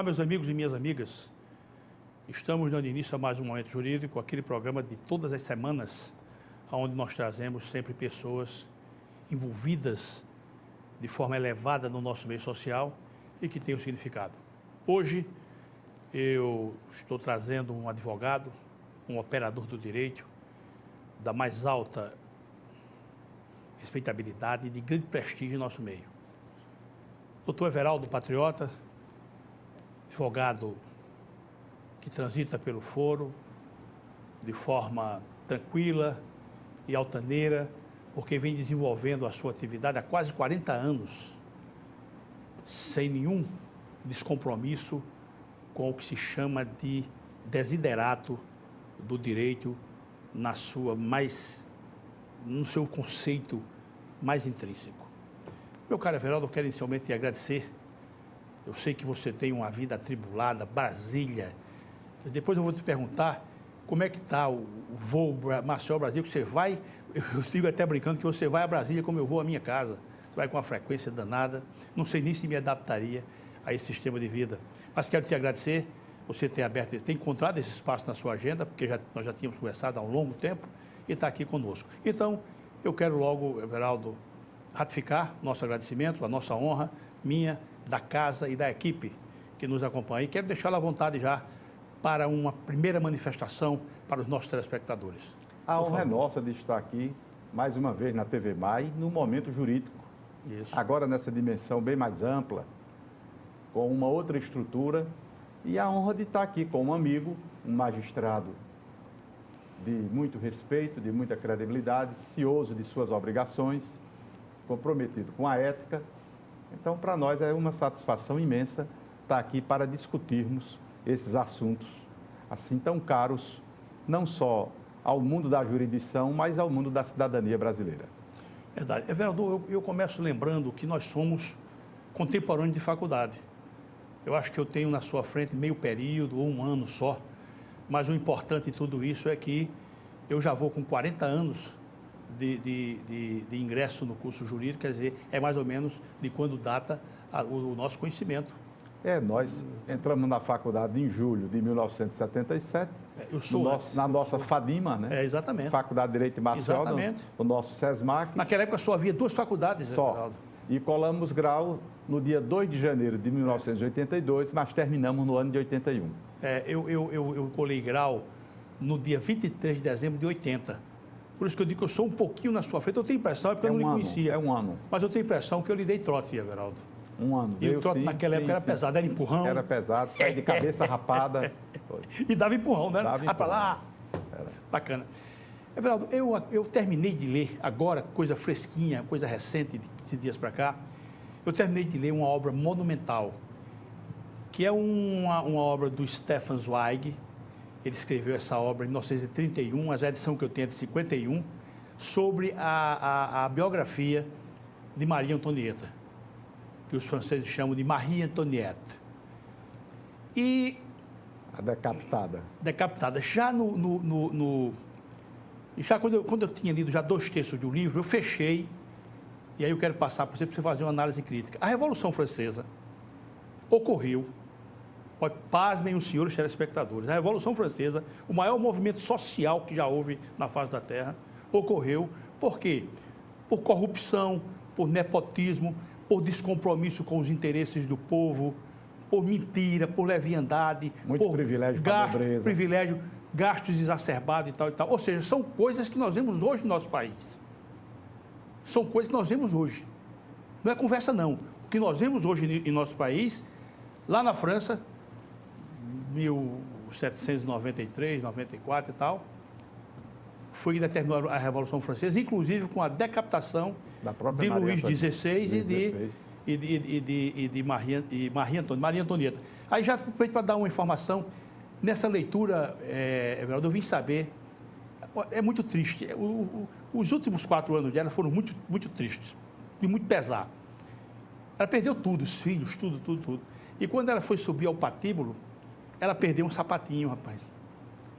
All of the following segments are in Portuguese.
Olá, meus amigos e minhas amigas. Estamos dando início a mais um Momento Jurídico, aquele programa de todas as semanas, onde nós trazemos sempre pessoas envolvidas de forma elevada no nosso meio social e que têm um significado. Hoje, eu estou trazendo um advogado, um operador do direito, da mais alta respeitabilidade e de grande prestígio em nosso meio. Doutor Everaldo Patriota, advogado que transita pelo foro de forma tranquila e altaneira, porque vem desenvolvendo a sua atividade há quase 40 anos, sem nenhum descompromisso com o que se chama de desiderato do direito no seu conceito mais intrínseco. Meu caro Everaldo, eu quero inicialmente te agradecer. Eu sei que você tem uma vida atribulada, Brasília. Depois eu vou te perguntar como é que está o voo Maceió-Brasília, que você vai, eu digo até brincando que você vai a Brasília como eu vou à minha casa. Você vai com uma frequência danada, não sei nem se me adaptaria a esse sistema de vida. Mas quero te agradecer, você ter aberto, ter encontrado esse espaço na sua agenda, porque nós já tínhamos conversado há um longo tempo, e está aqui conosco. Então, eu quero logo, Everaldo, ratificar nosso agradecimento, a nossa honra, minha, da casa e da equipe que nos acompanha. E quero deixá-la à vontade já para uma primeira manifestação para os nossos telespectadores. A honra é nossa de estar aqui, mais uma vez, na TV MAI, no Momento Jurídico. Isso. Agora nessa dimensão bem mais ampla, com uma outra estrutura, e a honra de estar aqui com um amigo, um magistrado de muito respeito, de muita credibilidade, cioso de suas obrigações, comprometido com a ética. Então, para nós é uma satisfação imensa estar aqui para discutirmos esses assuntos assim tão caros, não só ao mundo da jurisdição, mas ao mundo da cidadania brasileira. Verdade. Everaldo, eu começo lembrando que nós somos contemporâneos de faculdade. Eu acho que eu tenho na sua frente meio período ou um ano só, mas o importante de tudo isso é que eu já vou com 40 anos de ingresso no curso jurídico, quer dizer, é mais ou menos de quando data o nosso conhecimento. Nós entramos na faculdade em julho de 1977, na nossa FADIMA, né? Exatamente. Faculdade de Direito de Maceió, o nosso SESMAC. Naquela época só havia duas faculdades, só. Everaldo. E colamos grau no dia 2 de janeiro de 1982, mas terminamos no ano de 81. Eu colei grau no dia 23 de dezembro de 80. Por isso que eu digo que eu sou um pouquinho na sua frente. Eu tenho impressão, é porque eu não lhe conhecia. É um ano. Mas eu tenho impressão que eu lhe dei trote, Everaldo. Um ano. E o trote naquela época era pesado, era empurrão. Era pesado, saia de cabeça rapada. E dava empurrão, né? Dava empurrão. Para lá. Bacana. Everaldo, eu terminei de ler agora, coisa fresquinha, coisa recente, de 15 dias para cá, eu terminei de ler uma obra monumental, que é uma obra do Stefan Zweig. Ele escreveu essa obra em 1931, a edição que eu tenho é de 51, sobre a biografia de Maria Antonieta, que os franceses chamam de Marie Antoinette. E... A decapitada. Decapitada. Já já quando eu tinha lido já 2 terços do livro, eu fechei, e aí eu quero passar para você fazer uma análise crítica. A Revolução Francesa ocorreu, pasmem os senhores telespectadores, a Revolução Francesa, o maior movimento social que já houve na face da Terra, ocorreu por quê? Por corrupção, por nepotismo, por descompromisso com os interesses do povo, por mentira, por leviandade, muito por privilégio para a pobreza. Gastos exacerbados e tal e tal. Ou seja, são coisas que nós vemos hoje no nosso país. São coisas que nós vemos hoje. Não é conversa, não. O que nós vemos hoje em nosso país, lá na França, 1793, 94 e tal, foi que determinou a Revolução Francesa, inclusive com a decapitação de Luís XVI e de Maria Antonieta. Aí já para dar uma informação, nessa leitura, Everaldo, eu vim saber, é muito triste, os últimos 4 anos dela foram muito, muito tristes e muito pesados. Ela perdeu tudo, os filhos, tudo. E quando ela foi subir ao patíbulo, ela perdeu um sapatinho, rapaz.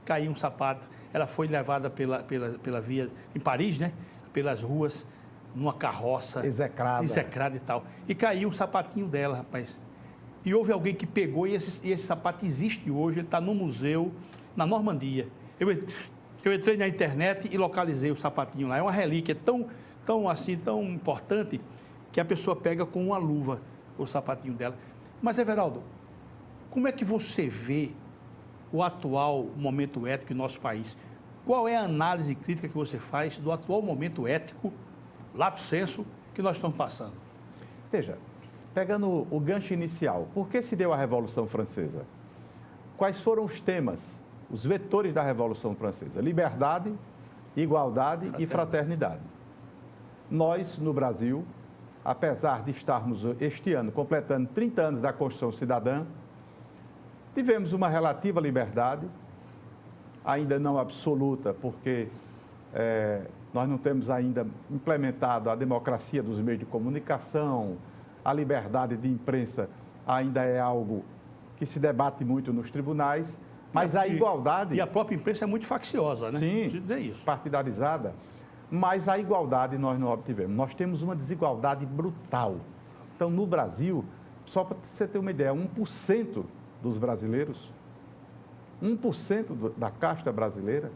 Caiu um sapato. Ela foi levada pela via, em Paris, né? Pelas ruas, numa carroça. Execrada e tal. E caiu um sapatinho dela, rapaz. e houve alguém que pegou, e esse sapato existe hoje, ele está no museu, na Normandia. Eu entrei na internet e localizei o sapatinho lá. É uma relíquia tão importante que a pessoa pega com uma luva o sapatinho dela. Mas, Everaldo, como é que você vê o atual momento ético em nosso país? Qual é a análise crítica que você faz do atual momento ético, lato sensu, que nós estamos passando? Veja, pegando o gancho inicial, por que se deu a Revolução Francesa? Quais foram os temas, os vetores da Revolução Francesa? Liberdade, igualdade e fraternidade. Nós, no Brasil, apesar de estarmos este ano completando 30 anos da Constituição Cidadã, tivemos uma relativa liberdade, ainda não absoluta, porque nós não temos ainda implementado a democracia dos meios de comunicação, a liberdade de imprensa ainda é algo que se debate muito nos tribunais, mas a igualdade... E a própria imprensa é muito facciosa, né? Sim, preciso dizer isso. Partidarizada, mas a igualdade nós não obtivemos. Nós temos uma desigualdade brutal. Então, no Brasil, só para você ter uma ideia, 1% dos brasileiros, 1% da casta brasileira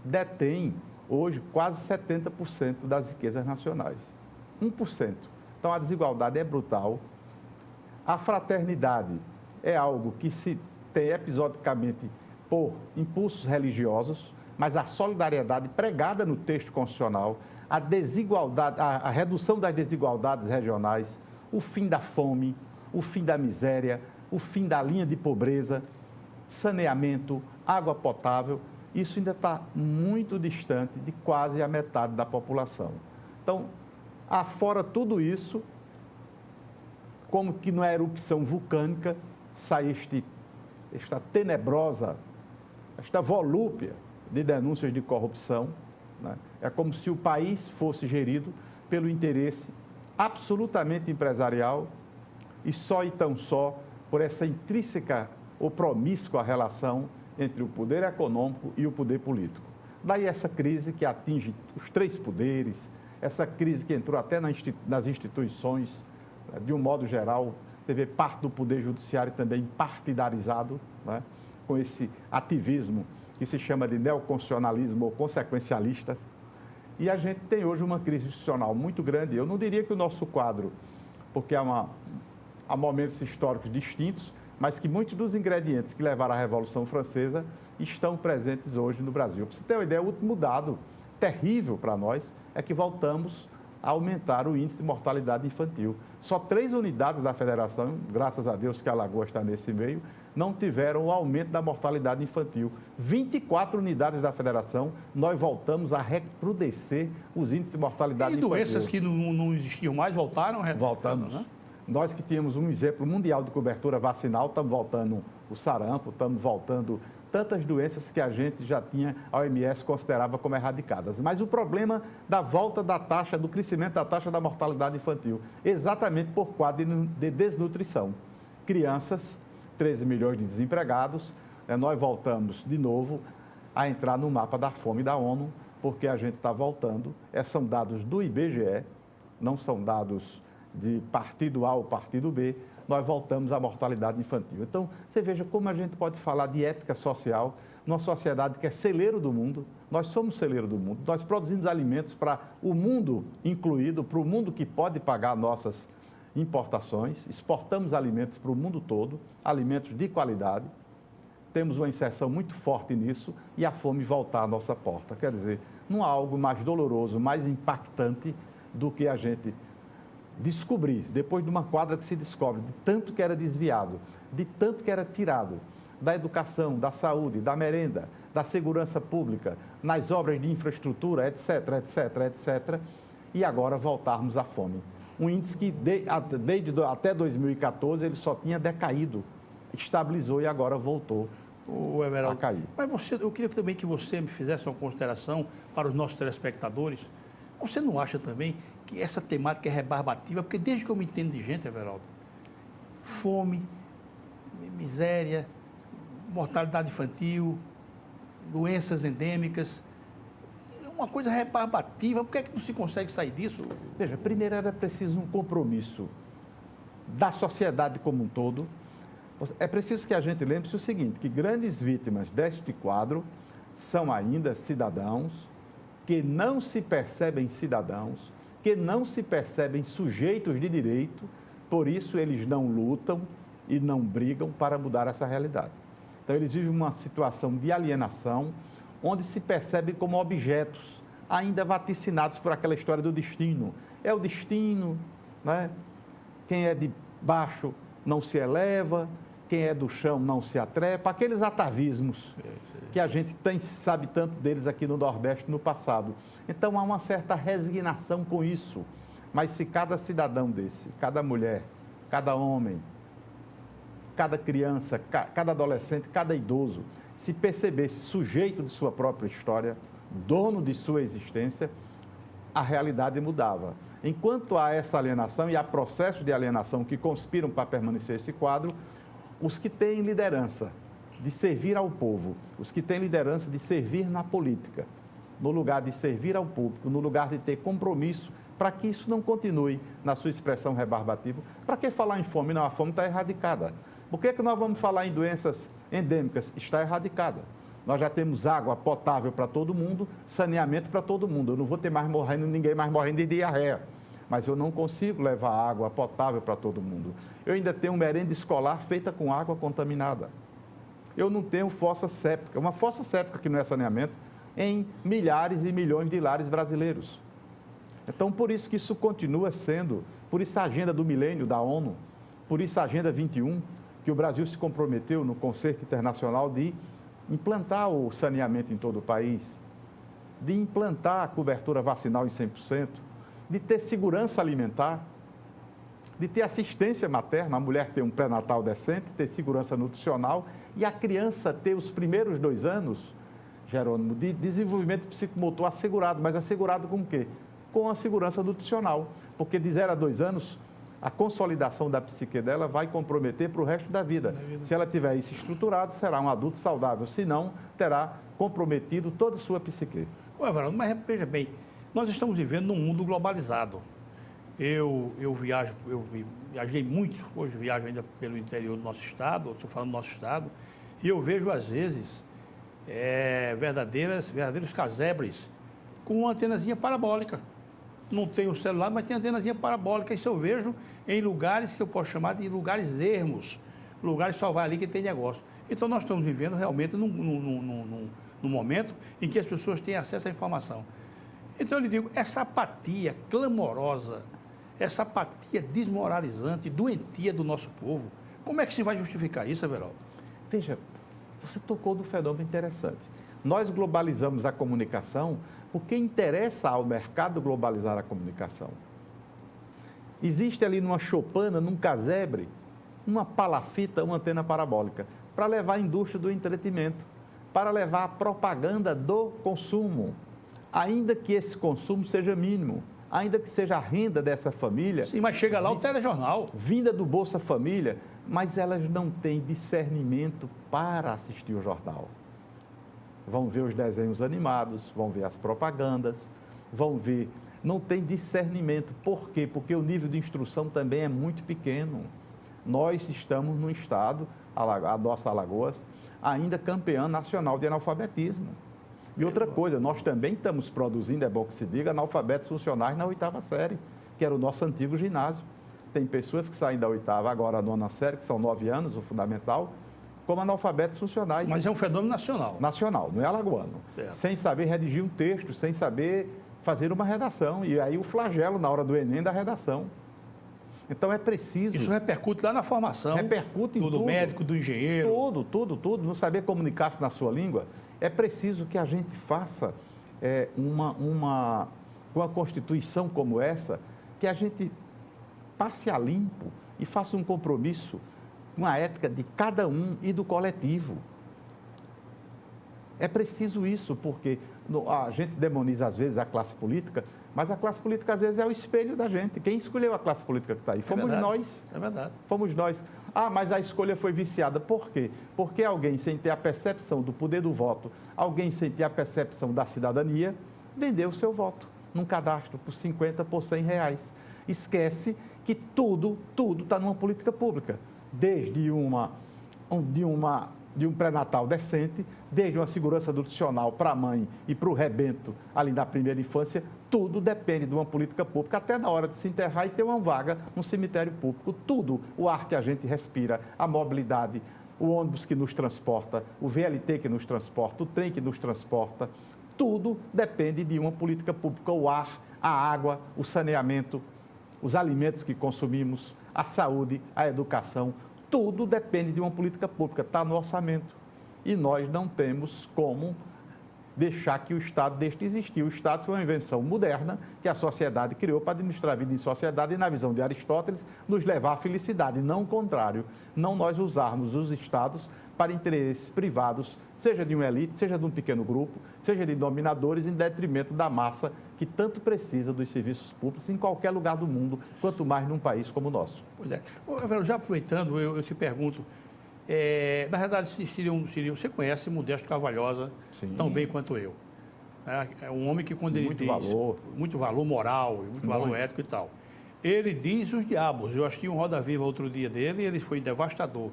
detém hoje quase 70% das riquezas nacionais. 1%. Então, a desigualdade é brutal. A fraternidade é algo que se tem episodicamente por impulsos religiosos, mas a solidariedade pregada no texto constitucional, a desigualdade, a redução das desigualdades regionais, o fim da fome, o fim da miséria, o fim da linha de pobreza, saneamento, água potável, isso ainda está muito distante de quase a metade da população. Então, afora tudo isso, como que na erupção vulcânica sai esta tenebrosa, esta volúpia de denúncias de corrupção, né? É como se o país fosse gerido pelo interesse absolutamente empresarial e só e tão só por essa intrínseca ou promíscua relação entre o poder econômico e o poder político. Daí essa crise que atinge os três poderes, essa crise que entrou até nas instituições, de um modo geral, você vê parte do poder judiciário também partidarizado, né? Com esse ativismo que se chama de neoconstitucionalismo ou consequencialistas. E a gente tem hoje uma crise institucional muito grande. Eu não diria que o nosso quadro, porque há momentos históricos distintos, mas que muitos dos ingredientes que levaram à Revolução Francesa estão presentes hoje no Brasil. Para você ter uma ideia, o último dado terrível para nós é que voltamos a aumentar o índice de mortalidade infantil. Só 3 unidades da federação, graças a Deus que a Alagoas está nesse meio, não tiveram o aumento da mortalidade infantil. 24 unidades da federação, nós voltamos a recrudescer os índices de mortalidade infantil. E doenças que não existiam mais voltaram? Voltamos. Né? Nós que tínhamos um exemplo mundial de cobertura vacinal, estamos voltando o sarampo, estamos voltando tantas doenças que a gente já tinha, a OMS considerava como erradicadas. Mas o problema da volta da taxa, do crescimento da taxa da mortalidade infantil, exatamente por quadro de desnutrição. Crianças, 13 milhões de desempregados, nós voltamos de novo a entrar no mapa da fome da ONU, porque a gente está voltando, são dados do IBGE, não são dados de partido A ou partido B, nós voltamos à mortalidade infantil. Então, você veja como a gente pode falar de ética social numa sociedade que é celeiro do mundo. Nós somos celeiro do mundo. Nós produzimos alimentos para o mundo incluído, para o mundo que pode pagar nossas importações. Exportamos alimentos para o mundo todo, alimentos de qualidade. Temos uma inserção muito forte nisso e a fome voltar à nossa porta. Quer dizer, não há algo mais doloroso, mais impactante do que a gente descobrir, depois de uma quadra que se descobre, de tanto que era desviado, de tanto que era tirado da educação, da saúde, da merenda, da segurança pública, nas obras de infraestrutura, etc, etc, etc, e agora voltarmos à fome. Um índice que até 2014 ele só tinha decaído, estabilizou e agora voltou a cair. Mas eu queria também que você me fizesse uma consideração para os nossos telespectadores. Você não acha também que essa temática é rebarbativa? Porque desde que eu me entendo de gente, Everaldo, fome, miséria, mortalidade infantil, doenças endêmicas, é uma coisa rebarbativa. Por que é que não se consegue sair disso? Veja, primeiro era preciso um compromisso da sociedade como um todo, É preciso que a gente lembre-se o seguinte, que grandes vítimas deste quadro são ainda cidadãos que não se percebem cidadãos, que não se percebem sujeitos de direito, por isso eles não lutam e não brigam para mudar essa realidade. Então, eles vivem uma situação de alienação, onde se percebem como objetos, ainda vaticinados por aquela história do destino. É o destino, né? Quem é de baixo não se eleva, quem é do chão não se atrepa, aqueles atavismos que a gente sabe tanto deles aqui no Nordeste no passado. Então, há uma certa resignação com isso. Mas se cada cidadão desse, cada mulher, cada homem, cada criança, cada adolescente, cada idoso, se percebesse sujeito de sua própria história, dono de sua existência, a realidade mudava. Enquanto há essa alienação e há processos de alienação que conspiram para permanecer esse quadro, os que têm liderança de servir ao povo, os que têm liderança de servir na política, no lugar de servir ao público, no lugar de ter compromisso, para que isso não continue na sua expressão rebarbativa. Para que falar em fome? Não, a fome está erradicada. Por que nós vamos falar em doenças endêmicas? Está erradicada. Nós já temos água potável para todo mundo, saneamento para todo mundo. Eu não vou ter mais ninguém mais morrendo de diarreia, mas eu não consigo levar água potável para todo mundo. Eu ainda tenho merenda escolar feita com água contaminada. Eu não tenho fossa séptica, uma fossa séptica que não é saneamento, em milhares e milhões de lares brasileiros. Então, por isso que isso continua sendo, por isso a agenda do milênio da ONU, por isso a agenda 21, que o Brasil se comprometeu no Concerto Internacional de implantar o saneamento em todo o país, de implantar a cobertura vacinal em 100%, de ter segurança alimentar, de ter assistência materna, a mulher ter um pré-natal decente, ter segurança nutricional e a criança ter os primeiros 2 anos, Jerônimo, de desenvolvimento psicomotor assegurado, mas assegurado com o quê? Com a segurança nutricional, porque de 0 a 2 anos, a consolidação da psique dela vai comprometer para o resto da vida. Se ela tiver isso estruturado, será um adulto saudável, se não, terá comprometido toda a sua psique. Ué, Everaldo, mas veja bem, nós estamos vivendo num mundo globalizado. Eu viajei muito, hoje viajo ainda pelo interior do nosso estado, estou falando do nosso estado, e eu vejo às vezes verdadeiros casebres com uma antenazinha parabólica. Não tem o celular, mas tem antenazinha parabólica. Isso eu vejo em lugares que eu posso chamar de lugares ermos, lugares só vai ali que tem negócio. Então nós estamos vivendo realmente num momento em que as pessoas têm acesso à informação. Então eu lhe digo, essa apatia clamorosa, essa apatia desmoralizante, doentia do nosso povo, como é que se vai justificar isso, Everaldo? Veja, você tocou no fenômeno interessante. Nós globalizamos a comunicação porque interessa ao mercado globalizar a comunicação. Existe ali numa choupana, num casebre, uma palafita, uma antena parabólica, para levar a indústria do entretenimento, para levar a propaganda do consumo, ainda que esse consumo seja mínimo, ainda que seja a renda dessa família. Sim, mas chega lá o telejornal. Vinda do Bolsa Família, mas elas não têm discernimento para assistir o jornal. Vão ver os desenhos animados, vão ver as propagandas, vão ver... Não tem discernimento. Por quê? Porque o nível de instrução também é muito pequeno. Nós estamos num estado, a nossa Alagoas, ainda campeã nacional de analfabetismo. E outra coisa, nós também estamos produzindo, é bom que se diga, analfabetos funcionais na 8ª série, que era o nosso antigo ginásio. Tem pessoas que saem da 8ª, agora a 9ª série, que são 9 anos, o fundamental, como analfabetos funcionais. Mas é um fenômeno nacional. Nacional, não é alagoano. Certo. Sem saber redigir um texto, sem saber fazer uma redação. E aí o flagelo na hora do Enem da redação. Então é preciso... Isso repercute lá na formação. Repercute em tudo. Do médico, do engenheiro. Tudo. Não saber comunicar-se na sua língua. É preciso que a gente faça uma Constituição como essa, que a gente passe a limpo e faça um compromisso com a ética de cada um e do coletivo. É preciso isso, porque a gente demoniza às vezes a classe política, mas a classe política às vezes é o espelho da gente. Quem escolheu a classe política que está aí? Fomos nós. É verdade. Fomos nós. Ah, mas a escolha foi viciada. Por quê? Porque alguém sem ter a percepção do poder do voto, alguém sem ter a percepção da cidadania, vendeu o seu voto num cadastro por 50, por 100 reais. Esquece que tudo está numa política pública. Desde uma de um pré-natal decente, desde uma segurança nutricional para a mãe e para o rebento ali da primeira infância, tudo depende de uma política pública, até na hora de se enterrar e ter uma vaga no cemitério público. Tudo, o ar que a gente respira, a mobilidade, o ônibus que nos transporta, o VLT que nos transporta, o trem que nos transporta, tudo depende de uma política pública. O ar, a água, o saneamento, os alimentos que consumimos, a saúde, a educação, tudo depende de uma política pública, está no orçamento. E nós não temos como deixar que o Estado deixe de existir. O Estado foi uma invenção moderna que a sociedade criou para administrar a vida em sociedade e, na visão de Aristóteles, nos levar à felicidade, não o contrário. Não nós usarmos os Estados para interesses privados, seja de uma elite, seja de um pequeno grupo, seja de dominadores, em detrimento da massa que tanto precisa dos serviços públicos em qualquer lugar do mundo, quanto mais num país como o nosso. Pois é. Já aproveitando, eu te pergunto, na verdade, você conhece Modesto Carvalhosa tão bem quanto eu. É um homem que, quando ele muito diz valor. muito valor moral, muito valor ético e tal, ele diz os diabos. Eu assisti um Roda Viva outro dia dele e ele foi devastador.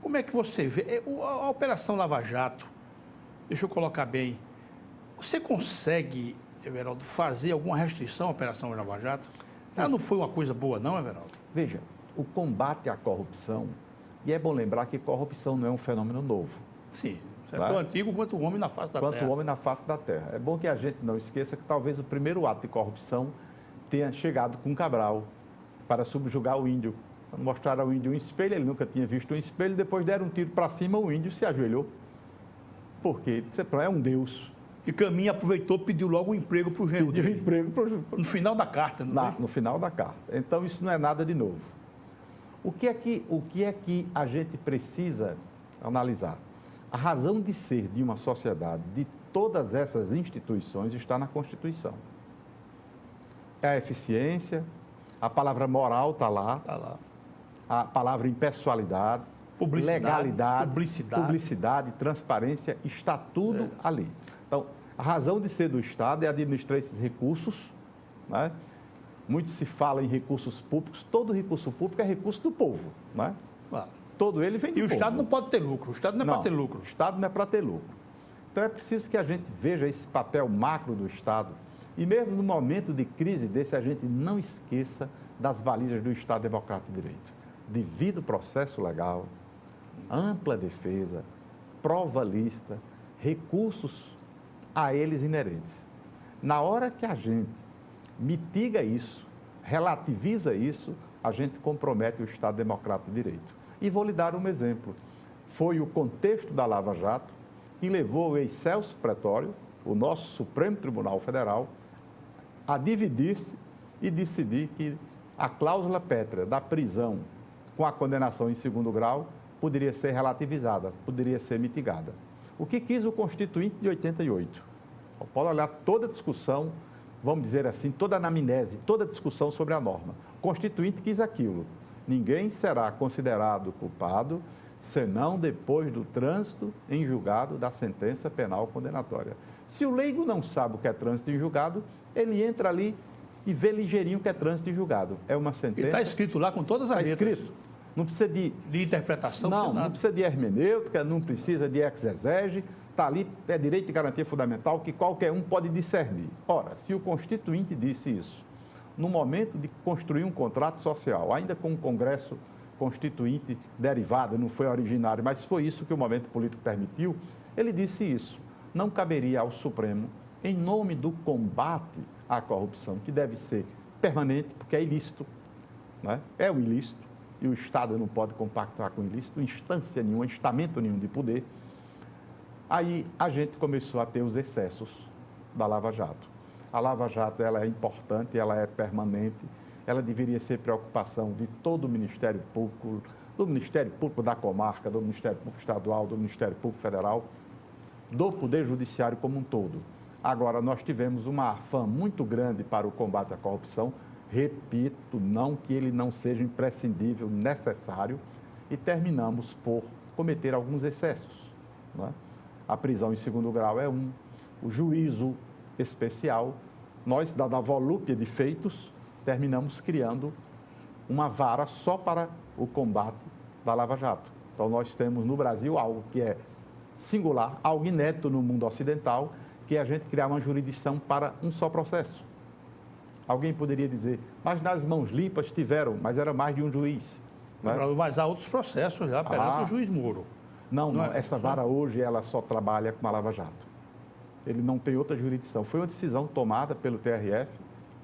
Como é que você vê? A Operação Lava Jato, deixa eu colocar bem, você consegue, Everaldo, fazer alguma restrição à Operação Lava Jato? Ela não foi uma coisa boa, não, Everaldo? Veja, o combate à corrupção, e é bom lembrar que corrupção não é um fenômeno novo. Sim, é tão antigo quanto o homem na face da Terra. Quanto o homem na face da Terra. É bom que a gente não esqueça que talvez o primeiro ato de corrupção tenha chegado com Cabral para subjugar o índio. Quando mostraram ao índio um espelho, ele nunca tinha visto um espelho, depois deram um tiro para cima, o índio se ajoelhou. Porque ele disse, é um Deus. E Caminha aproveitou e pediu logo um emprego para o genro dele. Pediu emprego pro... No final da carta, não é? No final da carta. Então, isso não é nada de novo. O que é que a gente precisa analisar? A razão de ser de uma sociedade, de todas essas instituições, está na Constituição. É a eficiência, a palavra moral está lá. Está lá. A palavra impessoalidade, legalidade, publicidade, transparência, está tudo ali. Então, a razão de ser do Estado é administrar esses recursos, né? Muito se fala em recursos públicos, todo recurso público é recurso do povo, né? Claro. Todo ele vem do povo. povo. E o Estado não pode ter lucro, o Estado não é para ter lucro. O Estado não é para ter lucro. Então, é preciso que a gente veja esse papel macro do Estado e mesmo no momento de crise desse, a gente não esqueça das valijas do Estado Democrático de Direito. Devido processo legal, ampla defesa, prova lista, recursos a eles inerentes. Na hora que a gente mitiga isso, relativiza isso, a gente compromete o Estado Democrático de Direito. E vou lhe dar um exemplo. Foi o contexto da Lava Jato que levou o ex-Celso Pretório, o nosso Supremo Tribunal Federal, a dividir-se e decidir que a cláusula pétrea da prisão com a condenação em segundo grau poderia ser relativizada, poderia ser mitigada. O que quis o Constituinte de 88? Pode olhar toda a discussão, vamos dizer assim, toda a anamnese, toda a discussão sobre a norma. O Constituinte quis aquilo. Ninguém será considerado culpado senão depois do trânsito em julgado da sentença penal condenatória. Se o leigo não sabe o que é trânsito em julgado, ele entra ali e vê ligeirinho o que é trânsito em julgado. É uma sentença... E está escrito lá com todas as letras. Está escrito. Não precisa de interpretação. Não precisa de hermenêutica, não precisa de exegese, está ali, é direito de garantia fundamental que qualquer um pode discernir. Ora, se o Constituinte disse isso, no momento de construir um contrato social, ainda com um Congresso Constituinte derivado, não foi originário, mas foi isso que o momento político permitiu, ele disse isso. Não caberia ao Supremo, em nome do combate à corrupção, que deve ser permanente, porque é ilícito, né? É o ilícito, e o Estado não pode compactuar com ilícito, instância nenhuma, estamento nenhum de poder. Aí a gente começou a ter os excessos da Lava Jato. A Lava Jato, ela é importante, ela é permanente, ela deveria ser preocupação de todo o Ministério Público, do Ministério Público da comarca, do Ministério Público Estadual, do Ministério Público Federal, do Poder Judiciário como um todo. Agora, nós tivemos uma afã muito grande para o combate à corrupção, repito, não que ele não seja imprescindível, necessário, e terminamos por cometer alguns excessos, né? A prisão em segundo grau é um, o juízo especial, nós, dada a volúpia de feitos, terminamos criando uma vara só para o combate da Lava Jato. Então, nós temos no Brasil algo que é singular, algo inédito no mundo ocidental, que é a gente criar uma jurisdição para um só processo. Alguém poderia dizer, mas nas mãos limpas tiveram, mas era mais de um juiz. Né? Mas há outros processos já perante o juiz Moro. Não, essa vara hoje ela só trabalha com a Lava Jato. Ele não tem outra jurisdição. Foi uma decisão tomada pelo TRF,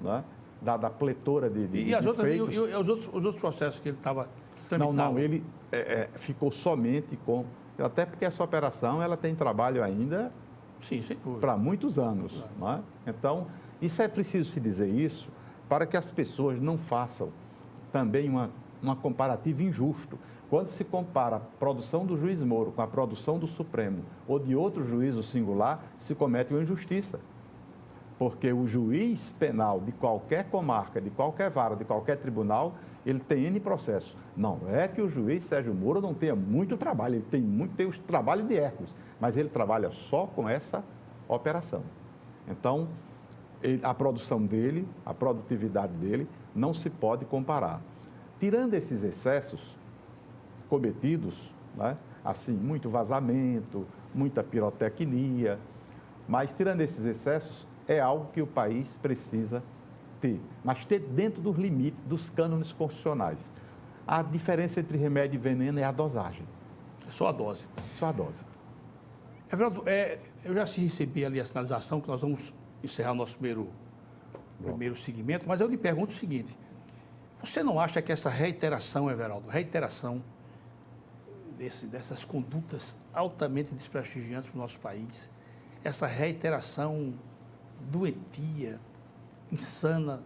né? Dada a pletora de e as outras, os outros processos que ele estava tramitando? Não, ele ficou somente com... Até porque essa operação ela tem trabalho ainda para muitos anos. Né? Então, isso é preciso se dizer isso para que as pessoas não façam também uma comparativa injusto. Quando se compara a produção do juiz Moro com a produção do Supremo ou de outro juízo singular, se comete uma injustiça. Porque o juiz penal de qualquer comarca, de qualquer vara, de qualquer tribunal, ele tem N processo. Não é que o juiz Sérgio Moro não tenha muito trabalho, ele tem o trabalho de Hércules, mas ele trabalha só com essa operação. Então, a produção dele, a produtividade dele, não se pode comparar. Tirando esses excessos cometidos, né? Assim, muito vazamento, muita pirotecnia, mas tirando esses excessos, é algo que o país precisa ter, mas ter dentro dos limites dos cânones constitucionais. A diferença entre remédio e veneno é a dosagem. É só a dose. Só a dose. Everaldo, eu já recebi ali a sinalização que nós vamos encerrar o nosso primeiro segmento, mas eu lhe pergunto o seguinte, você não acha que essa reiteração, Everaldo, dessas condutas altamente desprestigiantes para o nosso país, essa reiteração doentia, insana,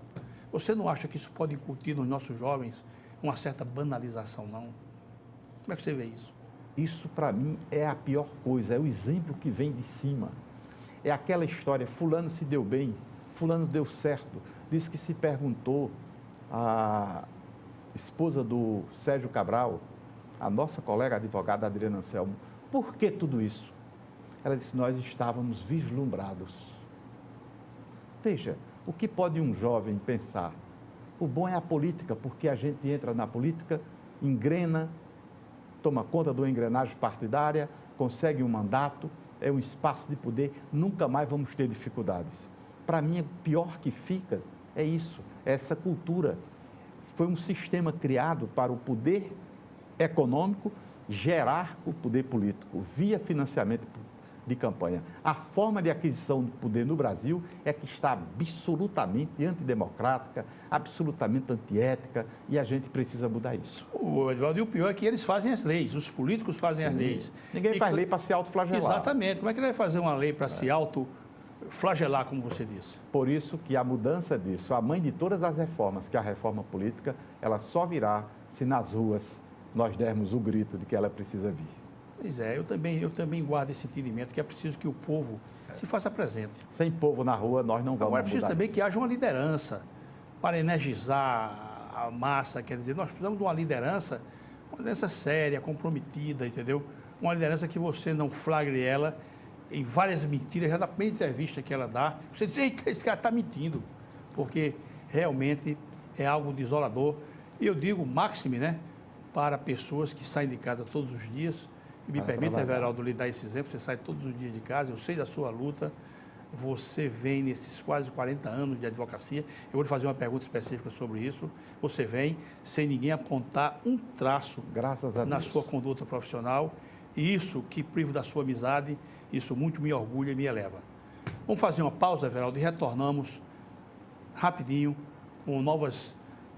você não acha que isso pode incutir nos nossos jovens uma certa banalização, não? Como é que você vê isso? Isso, para mim, é a pior coisa, é o exemplo que vem de cima. É aquela história, fulano se deu bem, fulano deu certo. Diz que se perguntou à esposa do Sérgio Cabral, a nossa colega advogada Adriana Anselmo, por que tudo isso? Ela disse, nós estávamos vislumbrados. Veja, o que pode um jovem pensar? O bom é a política, porque a gente entra na política, engrena, toma conta de uma engrenagem partidária, consegue um mandato, é um espaço de poder, nunca mais vamos ter dificuldades. Para mim, o pior que fica é isso, é essa cultura. Foi um sistema criado para o poder econômico gerar o poder político, via financiamento de campanha. A forma de aquisição do poder no Brasil é que está absolutamente antidemocrática, absolutamente antiética, e a gente precisa mudar isso. Edvaldo, e o pior é que eles fazem as leis, os políticos fazem as leis. Ninguém faz lei para se autoflagelar. Exatamente. Como é que ele vai fazer uma lei para se autoflagelar, como você disse? Por isso que a mudança disso, a mãe de todas as reformas, que é a reforma política, ela só virá se nas ruas nós dermos o grito de que ela precisa vir. Pois é, eu também guardo esse entendimento que é preciso que o povo se faça presente. Sem povo na rua, nós não vamos mudar. Agora, é preciso também isso. Que haja uma liderança para energizar a massa, quer dizer, nós precisamos de uma liderança séria, comprometida, entendeu? Uma liderança que você não flagre ela em várias mentiras, já da primeira entrevista que ela dá, você diz, eita, esse cara está mentindo, porque realmente é algo desolador. E eu digo, máxime, né, para pessoas que saem de casa todos os dias. E me permita, Everaldo, lhe dar esse exemplo, você sai todos os dias de casa, eu sei da sua luta, você vem nesses quase 40 anos de advocacia, eu vou lhe fazer uma pergunta específica sobre isso, você vem sem ninguém apontar um traço na sua conduta profissional, e isso que privo da sua amizade, isso muito me orgulha e me eleva. Vamos fazer uma pausa, Everaldo, e retornamos rapidinho com novas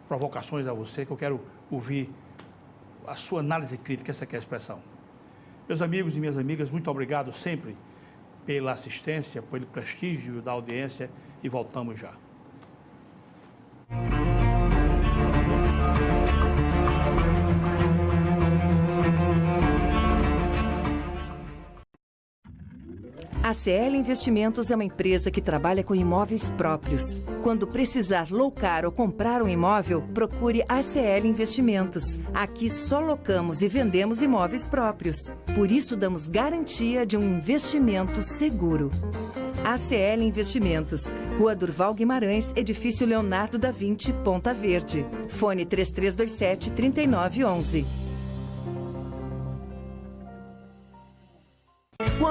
provocações a você, que eu quero ouvir a sua análise crítica, essa que é a expressão. Meus amigos e minhas amigas, muito obrigado sempre pela assistência, pelo prestígio da audiência e voltamos já. A CL Investimentos é uma empresa que trabalha com imóveis próprios. Quando precisar locar ou comprar um imóvel, procure a CL Investimentos. Aqui só locamos e vendemos imóveis próprios. Por isso, damos garantia de um investimento seguro. ACL Investimentos, Rua Durval Guimarães, Edifício Leonardo da Vinci, Ponta Verde. Fone 3327-3911.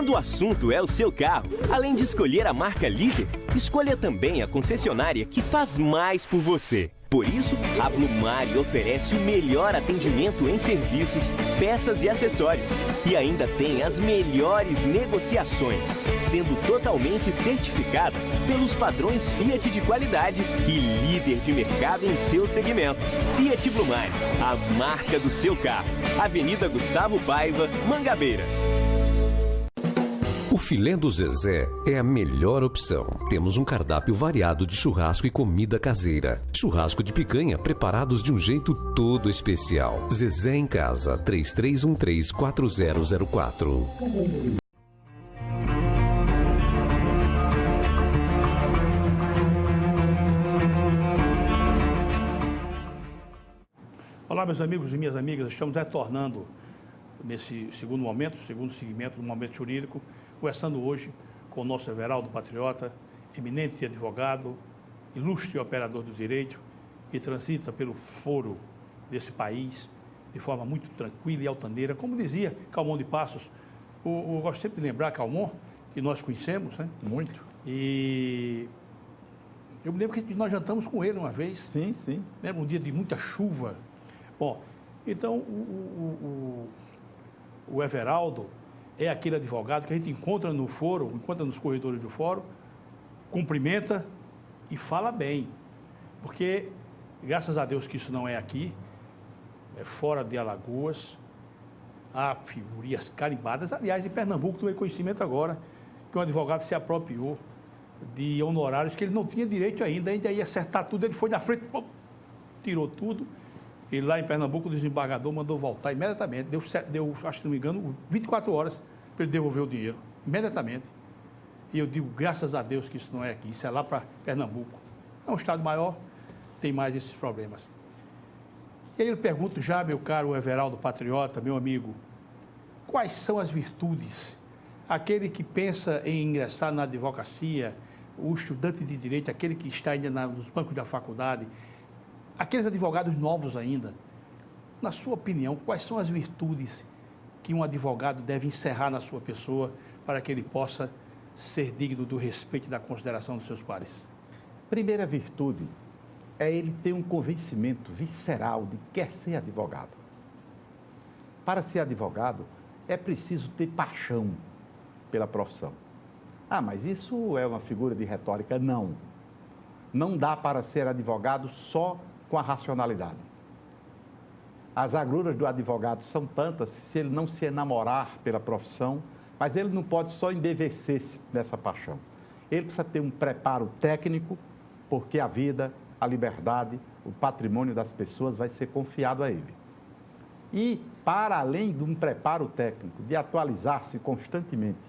Quando o assunto é o seu carro, além de escolher a marca líder, escolha também a concessionária que faz mais por você. Por isso, a Blumari oferece o melhor atendimento em serviços, peças e acessórios. E ainda tem as melhores negociações, sendo totalmente certificada pelos padrões Fiat de qualidade e líder de mercado em seu segmento. Fiat Blumari, a marca do seu carro. Avenida Gustavo Paiva, Mangabeiras. O filé do Zezé é a melhor opção. Temos um cardápio variado de churrasco e comida caseira. Churrasco de picanha preparados de um jeito todo especial. Zezé em Casa, 3313-4004. Olá, meus amigos e minhas amigas. Estamos retornando nesse segundo momento, segundo segmento do momento jurídico, conversando hoje com o nosso Everaldo Patriota, eminente advogado, ilustre operador do direito, que transita pelo foro desse país de forma muito tranquila e altaneira. Como dizia Calmon de Passos, eu gosto sempre de lembrar Calmon, que nós conhecemos, né? Muito. E eu me lembro que nós jantamos com ele uma vez. Sim, sim. Lembra um dia de muita chuva. Bom, então o Everaldo é aquele advogado que a gente encontra no fórum, encontra nos corredores do fórum, cumprimenta e fala bem. Porque, graças a Deus que isso não é aqui, é fora de Alagoas, há figurinhas carimbadas. Aliás, em Pernambuco tomei conhecimento agora que um advogado se apropriou de honorários que ele não tinha direito ainda ia acertar tudo, ele foi na frente, pô, tirou tudo. E lá em Pernambuco, o desembargador mandou voltar imediatamente. Deu, acho que não me engano, 24 horas para ele devolver o dinheiro. Imediatamente. E eu digo, graças a Deus que isso não é aqui. Isso é lá para Pernambuco. É um estado maior, tem mais esses problemas. E aí eu pergunto já, meu caro Everaldo Patriota, meu amigo, quais são as virtudes? Aquele que pensa em ingressar na advocacia, o estudante de direito, aquele que está ainda nos bancos da faculdade, aqueles advogados novos ainda, na sua opinião, quais são as virtudes que um advogado deve encerrar na sua pessoa para que ele possa ser digno do respeito e da consideração dos seus pares? Primeira virtude é ele ter um convencimento visceral de que quer ser advogado. Para ser advogado, é preciso ter paixão pela profissão. Ah, mas isso é uma figura de retórica? Não. Não dá para ser advogado só com a racionalidade. As agruras do advogado são tantas se ele não se enamorar pela profissão, mas ele não pode só embevecer-se nessa paixão. Ele precisa ter um preparo técnico, porque a vida, a liberdade, o patrimônio das pessoas vai ser confiado a ele. E, para além de um preparo técnico, de atualizar-se constantemente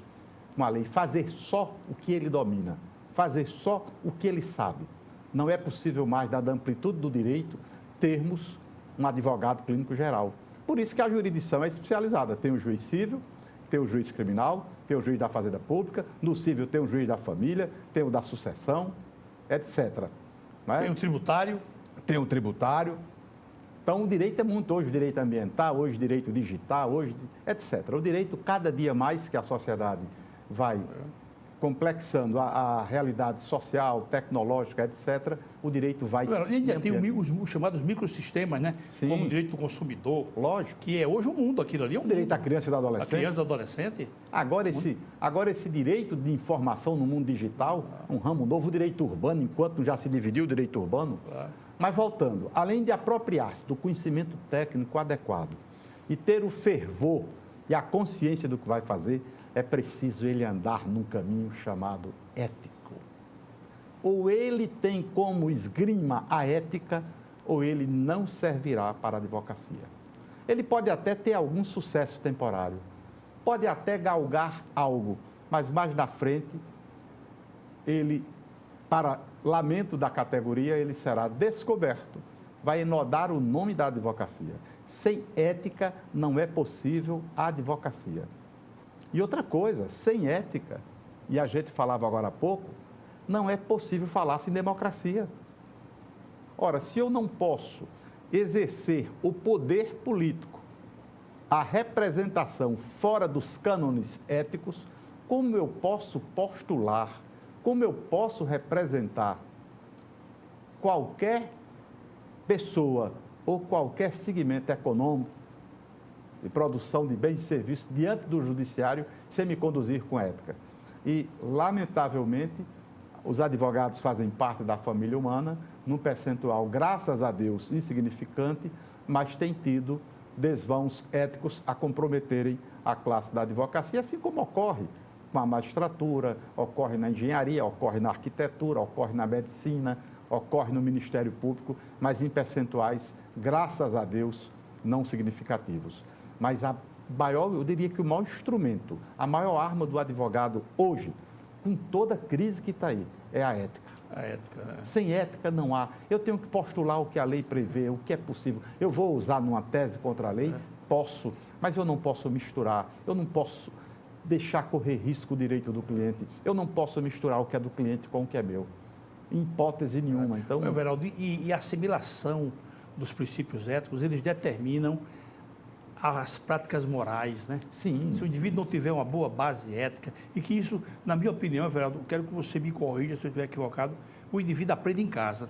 com a lei, fazer só o que ele domina, fazer só o que ele sabe. Não é possível mais, dada a amplitude do direito, termos um advogado clínico geral. Por isso que a jurisdição é especializada. Tem o juiz civil, tem o juiz criminal, tem o juiz da fazenda pública, no civil tem o juiz da família, tem o da sucessão, etc. Não é? Tem o tributário. Tem o tributário. Então, o direito é muito, hoje o direito ambiental, hoje o direito digital, hoje, etc. O direito, cada dia mais que a sociedade vai complexando a realidade social, tecnológica, etc., o direito vai se ainda tem os chamados microsistemas, né? Sim. Como o direito do consumidor. Lógico. Que é hoje o mundo, aquilo ali é um direito mundo. da criança e do adolescente. A criança e do adolescente. Agora esse direito de informação no mundo digital, um ramo novo, o direito urbano, enquanto já se dividiu o direito urbano. Claro. Mas voltando, além de apropriar-se do conhecimento técnico adequado e ter o fervor e a consciência do que vai fazer, é preciso ele andar num caminho chamado ético. Ou ele tem como esgrima a ética, ou ele não servirá para a advocacia. Ele pode até ter algum sucesso temporário, pode até galgar algo, mas mais na frente, ele, para lamento da categoria, ele será descoberto, vai enodar o nome da advocacia. Sem ética não é possível a advocacia. E outra coisa, sem ética, e a gente falava agora há pouco, não é possível falar-se em democracia. Ora, se eu não posso exercer o poder político, a representação fora dos cânones éticos, como eu posso postular, como eu posso representar qualquer pessoa ou qualquer segmento econômico de produção de bens e serviços diante do judiciário sem me conduzir com ética. E, lamentavelmente, os advogados fazem parte da família humana, num percentual, graças a Deus, insignificante, mas tem tido desvãos éticos a comprometerem a classe da advocacia, assim como ocorre com a magistratura, ocorre na engenharia, ocorre na arquitetura, ocorre na medicina, ocorre no Ministério Público, mas em percentuais, graças a Deus, não significativos. Mas eu diria que o maior instrumento, a maior arma do advogado hoje, com toda a crise que está aí, é a ética. A ética, né? Sem ética não há. Eu tenho que postular o que a lei prevê, o que é possível. Eu vou usar numa tese contra a lei? Posso, mas eu não posso misturar, eu não posso deixar correr risco o direito do cliente, eu não posso misturar o que é do cliente com o que é meu. Em hipótese nenhuma. Então, Everaldo, e a assimilação dos princípios éticos, eles determinam as práticas morais, né? sim. Se o indivíduo não tiver uma boa base ética, e que isso, na minha opinião, Everaldo, quero que você me corrija se eu estiver equivocado, o indivíduo aprende em casa.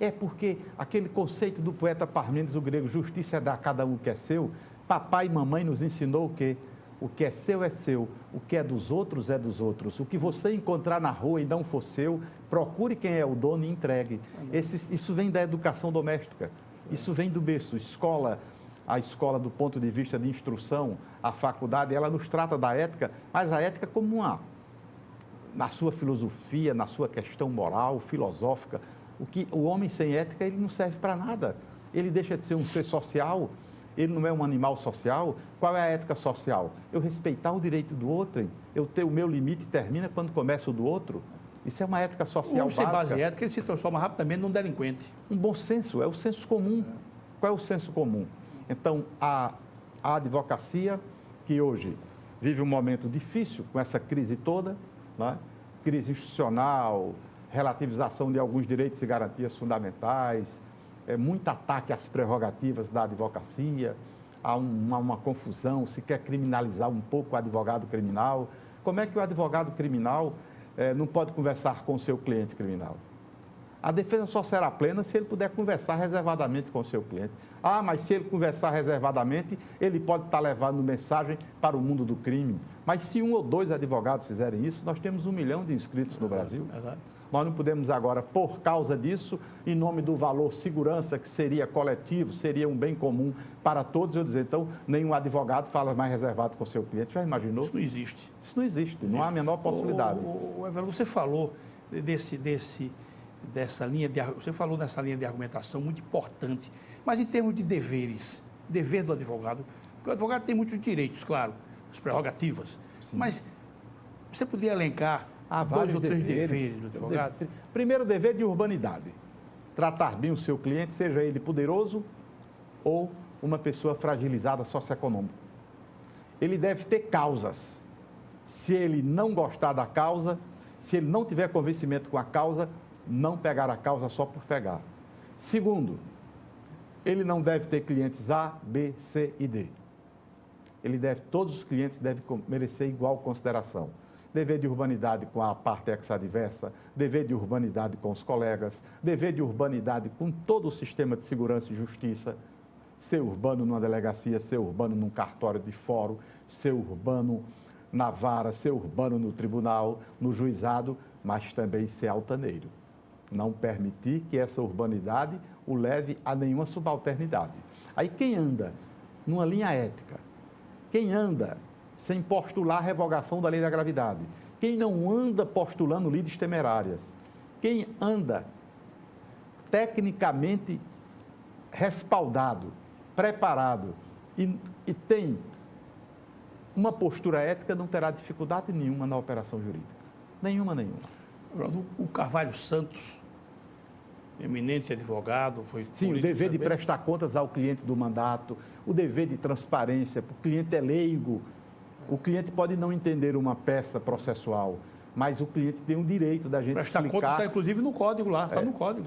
É porque aquele conceito do poeta Parmênides, o grego, justiça é dar a cada um o que é seu, papai e mamãe nos ensinou o quê? O que é seu, o que é dos outros é dos outros. O que você encontrar na rua e não for seu, procure quem é o dono e entregue. Isso vem da educação doméstica, isso vem do berço, escola. A escola, do ponto de vista de instrução, a faculdade, ela nos trata da ética, mas a ética como na sua filosofia, na sua questão moral, filosófica. O homem sem ética, ele não serve para nada. Ele deixa de ser um ser social, ele não é um animal social. Qual é a ética social? Eu respeitar o direito do outro, eu ter o meu limite termina quando começa o do outro. Isso é uma ética social básica. Sem base ética, ele se transforma rapidamente num delinquente. Um bom senso, é o senso comum. Qual é o senso comum? Então, a advocacia, que hoje vive um momento difícil com essa crise toda, né? Crise institucional, relativização de alguns direitos e garantias fundamentais, muito ataque às prerrogativas da advocacia, há uma confusão, se quer criminalizar um pouco o advogado criminal. Como é que o advogado criminal não pode conversar com o seu cliente criminal? A defesa só será plena se ele puder conversar reservadamente com o seu cliente. Ah, mas se ele conversar reservadamente, ele pode estar levando mensagem para o mundo do crime. Mas se 1 ou 2 advogados fizerem isso, nós temos 1 milhão de inscritos no Brasil. Nós não podemos agora, por causa disso, em nome do valor segurança, que seria coletivo, seria um bem comum para todos, eu dizer, então, nenhum advogado fala mais reservado com o seu cliente. Já imaginou? Isso não existe. Isso não existe, não há a menor possibilidade. Everaldo, você falou dessa linha de argumentação muito importante, mas em termos de deveres, dever do advogado, porque o advogado tem muitos direitos, claro, as prerrogativas, sim, mas você poderia elencar 2 ou 3 deveres do advogado? Primeiro, dever de urbanidade, tratar bem o seu cliente, seja ele poderoso ou uma pessoa fragilizada socioeconômica. Ele deve ter causas. Se ele não gostar da causa, se ele não tiver convencimento com a causa, não pegar a causa só por pegar. Segundo, ele não deve ter clientes A, B, C e D. Todos os clientes devem merecer igual consideração. Dever de urbanidade com a parte ex-adversa, dever de urbanidade com os colegas, dever de urbanidade com todo o sistema de segurança e justiça, ser urbano numa delegacia, ser urbano num cartório de fórum, ser urbano na vara, ser urbano no tribunal, no juizado, mas também ser altaneiro. Não permitir que essa urbanidade o leve a nenhuma subalternidade. Aí quem anda numa linha ética, quem anda sem postular a revogação da lei da gravidade, quem não anda postulando lides temerárias, quem anda tecnicamente respaldado, preparado e tem uma postura ética, não terá dificuldade nenhuma na operação jurídica. Nenhuma. O Carvalho Santos, eminente advogado, foi... Sim, o dever de prestar contas ao cliente do mandato, o dever de transparência, o cliente é leigo, o cliente pode não entender uma peça processual, mas o cliente tem o direito da gente prestar explicar... contas está inclusive no código lá, está no código.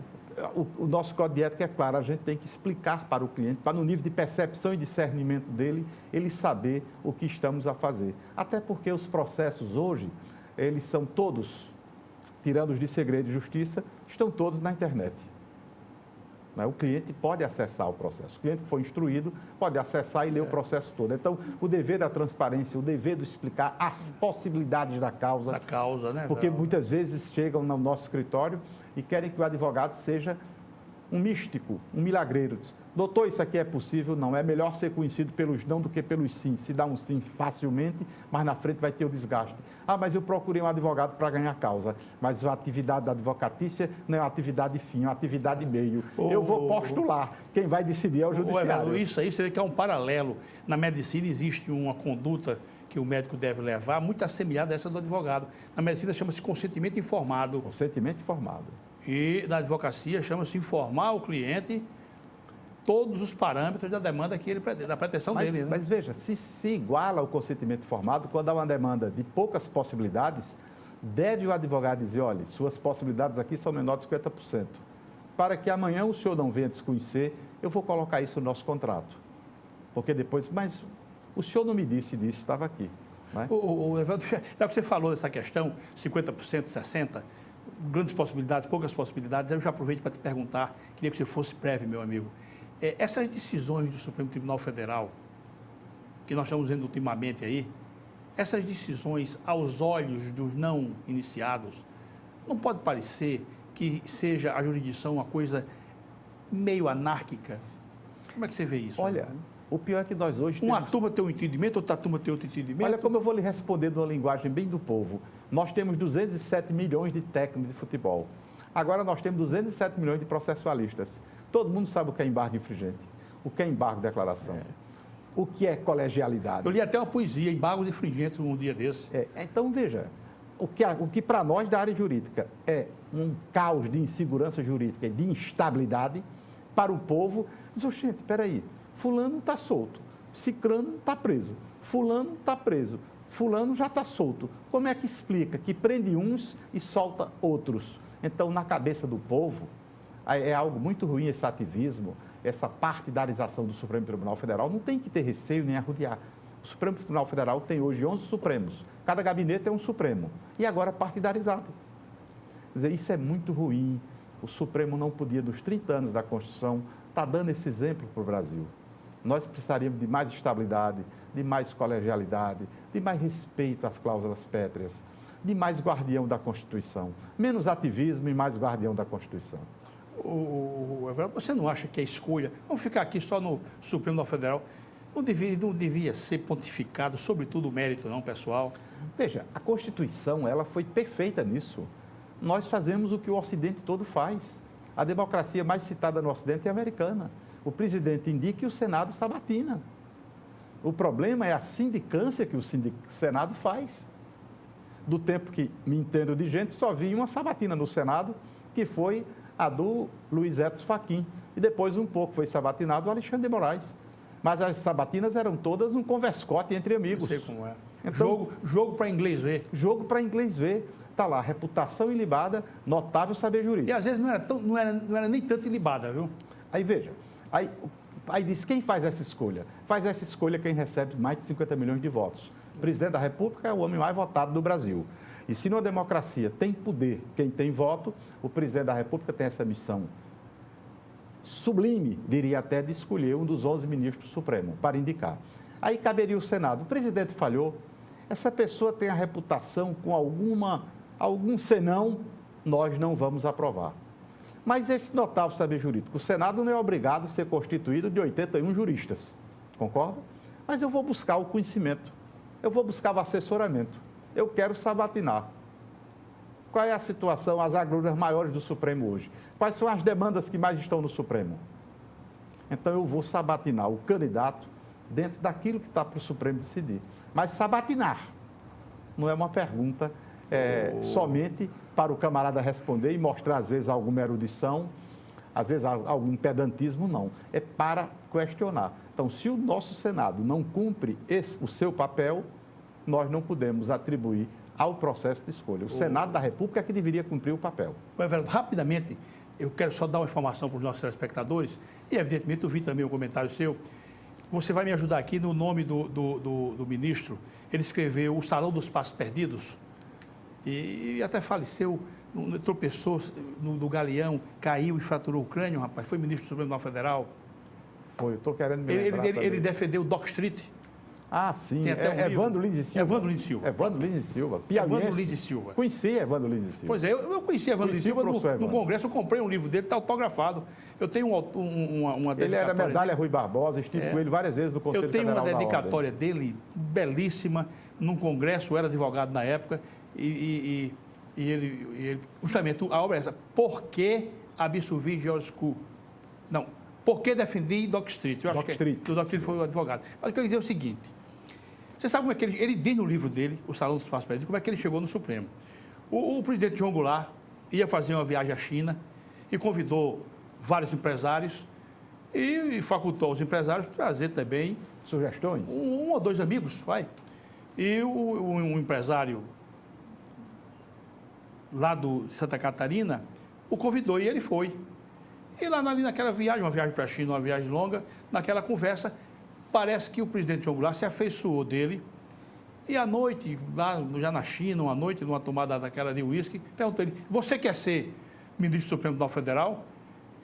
o nosso código de ética é claro, a gente tem que explicar para o cliente, para no nível de percepção e discernimento dele, ele saber o que estamos a fazer. Até porque os processos hoje, eles são todos, tirando os de segredo e justiça, estão todos na internet. O cliente pode acessar o processo. O cliente que foi instruído pode acessar e ler o processo todo. Então, o dever da transparência, o dever de explicar as possibilidades da causa. Da causa, né? Porque muitas vezes chegam no nosso escritório e querem que o advogado seja um místico, um milagreiro. Diz, doutor, isso aqui é possível? Não, é melhor ser conhecido pelos não do que pelos sim. Se dá um sim facilmente, mas na frente vai ter o desgaste. Ah, mas eu procurei um advogado para ganhar causa. Mas a atividade da advocatícia não é uma atividade fim, é uma atividade meio. Eu vou postular. Quem vai decidir é o judiciário. Isso aí você vê que é um paralelo. Na medicina existe uma conduta que o médico deve levar, muito assemelhada a essa do advogado. Na medicina chama-se consentimento informado. Consentimento informado. E na advocacia chama-se informar o cliente todos os parâmetros da demanda que ele da pretensão dele. Né? Mas veja, se iguala o consentimento informado, quando há uma demanda de poucas possibilidades, deve o advogado dizer, olha, suas possibilidades aqui são menores de 50%. Para que amanhã o senhor não venha desconhecer, eu vou colocar isso no nosso contrato. Porque depois, mas o senhor não me disse disso, estava aqui. Né? Evandro, já que você falou dessa questão, 50%, 60%, grandes possibilidades, poucas possibilidades, eu já aproveito para te perguntar, queria que você fosse breve, meu amigo. Essas decisões do Supremo Tribunal Federal, que nós estamos vendo ultimamente aí, essas decisões aos olhos dos não iniciados, não pode parecer que seja a jurisdição uma coisa meio anárquica? Como é que você vê isso? Olha, o pior é que nós hoje Uma turma tem um entendimento, outra turma tem outro entendimento. Olha como eu vou lhe responder numa linguagem bem do povo. Nós temos 207 milhões de técnicos de futebol. Agora nós temos 207 milhões de processualistas. Todo mundo sabe o que é embargo infringente, o que é embargo de declaração, o que é colegialidade. Eu li até uma poesia, embargos infringentes, um dia desse. Então, veja, o que para nós da área jurídica é um caos de insegurança jurídica e de instabilidade, para o povo, diz, gente, peraí, fulano está solto, cicrano está preso, fulano está preso, fulano já está solto. Como é que explica que prende uns e solta outros? Então, na cabeça do povo, é algo muito ruim esse ativismo, essa partidarização do Supremo Tribunal Federal. Não tem que ter receio nem arrodear. O Supremo Tribunal Federal tem hoje 11 Supremos. Cada gabinete é um Supremo. E agora partidarizado. Quer dizer, isso é muito ruim. O Supremo não podia, nos 30 anos da Constituição, estar dando esse exemplo para o Brasil. Nós precisaríamos de mais estabilidade, de mais colegialidade, de mais respeito às cláusulas pétreas, de mais guardião da Constituição. Menos ativismo e mais guardião da Constituição. Você não acha que a escolha, vamos ficar aqui só no Supremo Tribunal Federal, não devia ser pontificado, sobretudo o mérito, não, pessoal? Veja, a Constituição, ela foi perfeita nisso. Nós fazemos o que o Ocidente todo faz. A democracia mais citada no Ocidente é a americana. O presidente indica e o Senado sabatina. O problema é a sindicância que o Senado faz. Do tempo que me entendo de gente, só vi uma sabatina no Senado, que foi a do Luiz Edson Fachin. E depois, um pouco, foi sabatinado o Alexandre de Moraes. Mas as sabatinas eram todas um converscote entre amigos. Eu sei como é. Então, jogo para inglês ver. Jogo para inglês ver. Está lá, reputação ilibada, notável saber jurídico. E às vezes não era nem tanto ilibada, viu? Aí veja, aí diz, quem faz essa escolha? Faz essa escolha quem recebe mais de 50 milhões de votos. O presidente da República é o homem mais votado do Brasil. E se numa democracia tem poder quem tem voto, o presidente da República tem essa missão sublime, diria até, de escolher um dos 11 ministros do Supremo para indicar. Aí caberia o Senado. O presidente falhou, essa pessoa tem a reputação com algum senão, nós não vamos aprovar. Mas esse notável saber jurídico, o Senado não é obrigado a ser constituído de 81 juristas, concorda? Mas eu vou buscar o conhecimento, eu vou buscar o assessoramento, eu quero sabatinar. Qual é a situação, as agruras maiores do Supremo hoje? Quais são as demandas que mais estão no Supremo? Então eu vou sabatinar o candidato dentro daquilo que está para o Supremo decidir. Mas sabatinar não é uma pergunta somente para o camarada responder e mostrar, às vezes, alguma erudição, às vezes, algum pedantismo, não. É para questionar. Então, se o nosso Senado não cumpre o seu papel, nós não podemos atribuir ao processo de escolha. O Senado da República é que deveria cumprir o papel. Everton, rapidamente, eu quero só dar uma informação para os nossos telespectadores, e evidentemente eu vi também o comentário seu. Você vai me ajudar aqui no nome do ministro. Ele escreveu O Salão dos Passos Perdidos e até faleceu, tropeçou no galeão, caiu e fraturou o crânio, rapaz. Foi ministro do Supremo Tribunal Federal. Foi, eu estou querendo me lembrar Ele defendeu o Dock Street. Ah, sim. Tem até um livro. Evandro Lins e Silva. Evandro Lins e Silva. Evandro Lins e Silva. Piauiense. Evandro Lins e Silva. Conheci Evandro Lins e Silva. Pois é, eu conheci Evandro Lins e Silva no Congresso, eu comprei um livro dele, está autografado. Eu tenho uma dedicatória. Ele era medalha Rui Barbosa, estive com ele várias vezes no Conselho Federal da Ordem. Eu tenho uma dedicatória dele, belíssima, num congresso, eu era advogado na época, e ele, justamente, a obra é essa, Por que absolvi George School? Não, por que defendi Dock Street? Eu acho que o Dock Street foi o advogado. Mas eu quero dizer o seguinte, você sabe como é que ele diz no livro dele, O Salão dos Passos Perdidos, como é que ele chegou no Supremo. O presidente João Goulart ia fazer uma viagem à China e convidou vários empresários e facultou aos empresários trazer também... Sugestões? Um ou dois amigos, vai. E um empresário lá de Santa Catarina o convidou e ele foi. E lá naquela viagem, uma viagem para a China, uma viagem longa, naquela conversa, parece que o presidente João Goulart se afeiçoou dele e à noite, lá já na China, uma noite, numa tomada daquela de uísque, perguntou ele, você quer ser ministro do Supremo Tribunal Federal?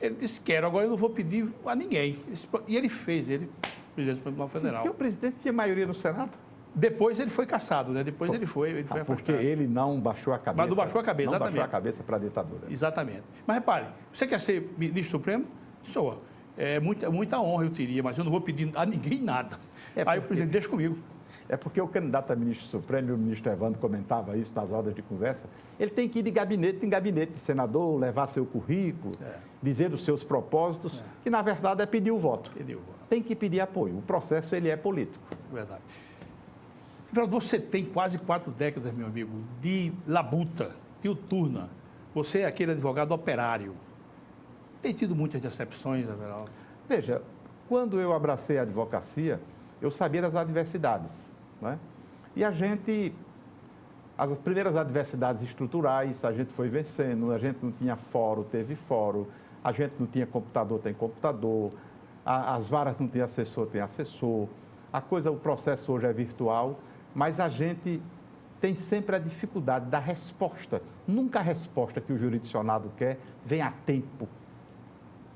Ele disse, quero, agora eu não vou pedir a ninguém. E ele fez, presidente do Supremo Tribunal Federal. Sim, porque o presidente tinha maioria no Senado. Depois ele foi caçado, né? Depois ele foi afastado. Porque ele não baixou a cabeça. Mas não baixou a cabeça, exatamente. Não baixou a cabeça para a ditadura. Exatamente. Mas repare, você quer ser ministro supremo? Sou. É muita honra eu teria, mas eu não vou pedir a ninguém nada. Aí o presidente, deixa comigo. É porque o candidato a ministro supremo, e o ministro Evandro comentava isso nas rodas de conversa, ele tem que ir de gabinete em gabinete de senador, levar seu currículo, dizer os seus propósitos, que na verdade é pedir o voto. Tem que pedir apoio. O processo, ele é político. Verdade. Você tem quase 4 décadas, meu amigo, de labuta, diuturna. Você é aquele advogado operário. Tem tido muitas decepções, Everaldo? Veja, quando eu abracei a advocacia, eu sabia das adversidades, né? E as primeiras adversidades estruturais, a gente foi vencendo, a gente não tinha fórum, teve fórum, a gente não tinha computador, tem computador, as varas não tinham assessor, tem assessor, o processo hoje é virtual, mas a gente tem sempre a dificuldade da resposta. Nunca a resposta que o jurisdicionado quer vem a tempo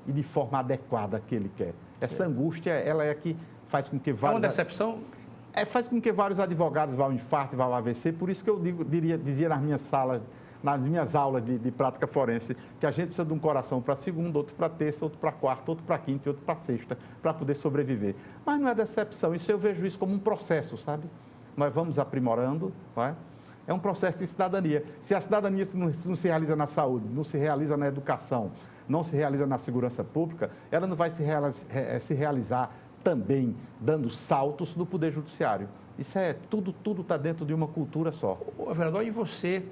e de forma adequada que ele quer. Essa angústia, ela é que faz com que vários... É uma decepção? Faz com que vários advogados vá ao infarto e vá ao AVC, por isso que eu dizia nas minhas aulas de prática forense, que a gente precisa de um coração para segunda, outro para terça, outro para quarta, outro para quinta e outro para sexta, para poder sobreviver. Mas não é decepção, eu vejo isso como um processo, sabe? Nós vamos aprimorando, não é? É um processo de cidadania. Se a cidadania não se realiza na saúde, não se realiza na educação, não se realiza na segurança pública, ela não vai se realizar também dando saltos no Poder Judiciário. Isso tudo está dentro de uma cultura só. Vereador, e você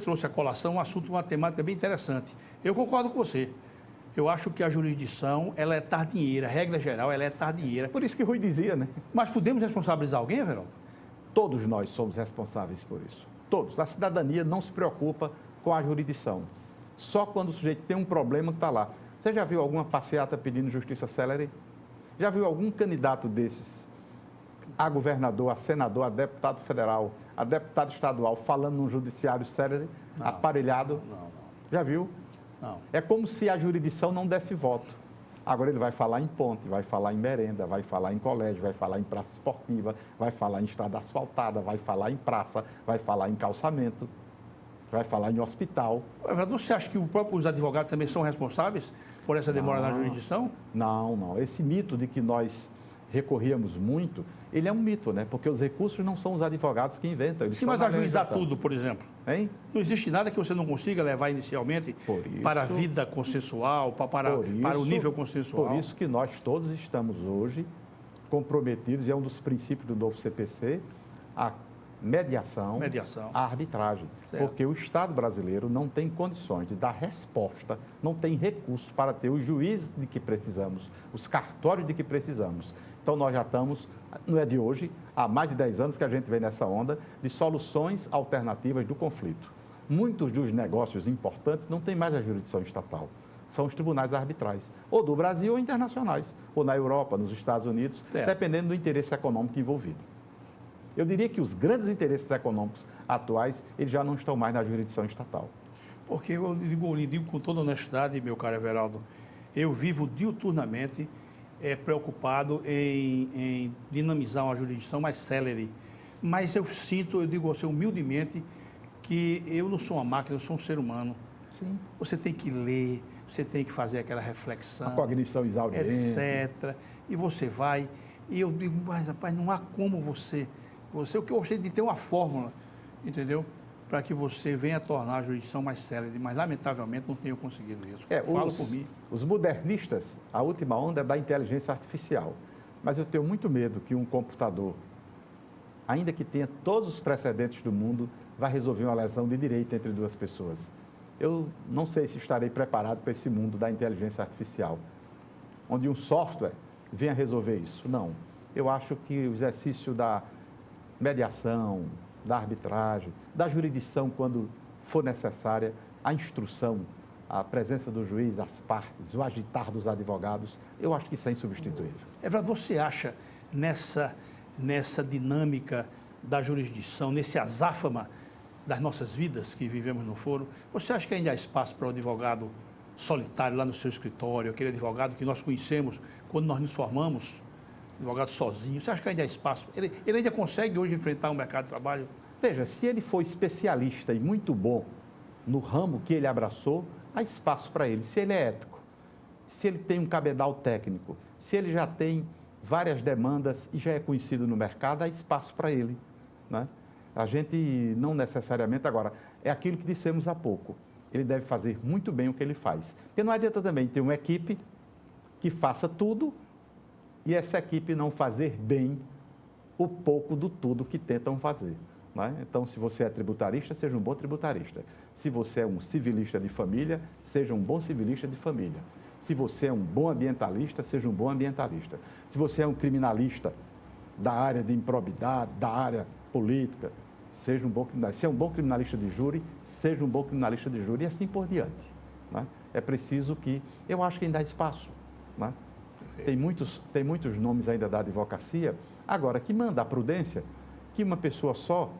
trouxe à colação um assunto, uma temática bem interessante. Eu concordo com você. Eu acho que a jurisdição, ela é tardinheira, regra geral, ela é tardinheira. Por isso que Rui dizia, né? Mas podemos responsabilizar alguém, Everaldo? Todos nós somos responsáveis por isso. Todos. A cidadania não se preocupa com a jurisdição. Só quando o sujeito tem um problema que está lá. Você já viu alguma passeata pedindo justiça célere? Já viu algum candidato desses, a governador, a senador, a deputado federal, a deputado estadual, falando num judiciário célere, aparelhado? Não. Já viu? Não. É como se a jurisdição não desse voto. Agora ele vai falar em ponte, vai falar em merenda, vai falar em colégio, vai falar em praça esportiva, vai falar em estrada asfaltada, vai falar em praça, vai falar em calçamento, vai falar em hospital. Você acha que os advogados também são responsáveis por essa demora na jurisdição? Não. Esse mito de que nós recorríamos muito, ele é um mito, né? Porque os recursos não são os advogados que inventam. Sim, mas ajuizar tudo, por exemplo. Hein? Não existe nada que você não consiga levar inicialmente para a vida consensual, para o nível consensual. Por isso que nós todos estamos hoje comprometidos, e é um dos princípios do novo CPC, a mediação. A arbitragem. Certo. Porque o Estado brasileiro não tem condições de dar resposta, não tem recurso para ter o juiz de que precisamos, os cartórios de que precisamos. Então, nós já estamos, não é de hoje, há mais de 10 anos que a gente vem nessa onda de soluções alternativas do conflito. Muitos dos negócios importantes não têm mais a jurisdição estatal. São os tribunais arbitrais, ou do Brasil ou internacionais, ou na Europa, nos Estados Unidos, dependendo do interesse econômico envolvido. Eu diria que os grandes interesses econômicos atuais, eles já não estão mais na jurisdição estatal. Porque eu lhe digo com toda honestidade, meu caro Everaldo, eu vivo diuturnamente preocupado em dinamizar uma jurisdição mais célere. Mas eu sinto, eu digo você humildemente, que eu não sou uma máquina, eu sou um ser humano. Sim. Você tem que ler, você tem que fazer aquela reflexão. A cognição exauriente. Etc. E você vai, e eu digo, mas rapaz, não há como você, o que eu gostaria de ter uma fórmula, entendeu? Para que você venha tornar a jurisdição mais célere, mas lamentavelmente não tenho conseguido isso. Falo por mim. Os modernistas, a última onda é da inteligência artificial. Mas eu tenho muito medo que um computador, ainda que tenha todos os precedentes do mundo, vai resolver uma lesão de direito entre duas pessoas. Eu não sei se estarei preparado para esse mundo da inteligência artificial, onde um software venha resolver isso. Não. Eu acho que o exercício da mediação, da arbitragem, da jurisdição, quando for necessária, a instrução, a presença do juiz, as partes, o agitar dos advogados, eu acho que isso é insubstituível. Everaldo, você acha nessa dinâmica da jurisdição, nesse azáfama das nossas vidas que vivemos no foro, você acha que ainda há espaço para o advogado solitário lá no seu escritório, aquele advogado que nós conhecemos quando nós nos formamos, advogado sozinho, você acha que ainda há espaço? Ele ainda consegue hoje enfrentar o mercado de trabalho? Veja, se ele for especialista e muito bom no ramo que ele abraçou, há espaço para ele. Se ele é ético, se ele tem um cabedal técnico, se ele já tem várias demandas e já é conhecido no mercado, há espaço para ele, né? A gente não necessariamente, agora, é aquilo que dissemos há pouco, ele deve fazer muito bem o que ele faz. Porque não adianta também ter uma equipe que faça tudo e essa equipe não fazer bem o pouco do tudo que tentam fazer, né? Então, se você é tributarista, seja um bom tributarista. Se você é um civilista de família, seja um bom civilista de família. Se você é um bom ambientalista, seja um bom ambientalista. Se você é um criminalista da área de improbidade, da área política, seja um bom criminalista. Se é um bom criminalista de júri, seja um bom criminalista de júri e assim por diante, né? É preciso que... Eu acho que ainda há espaço, né? Tem muitos nomes ainda da advocacia. Agora, que manda a prudência que uma pessoa só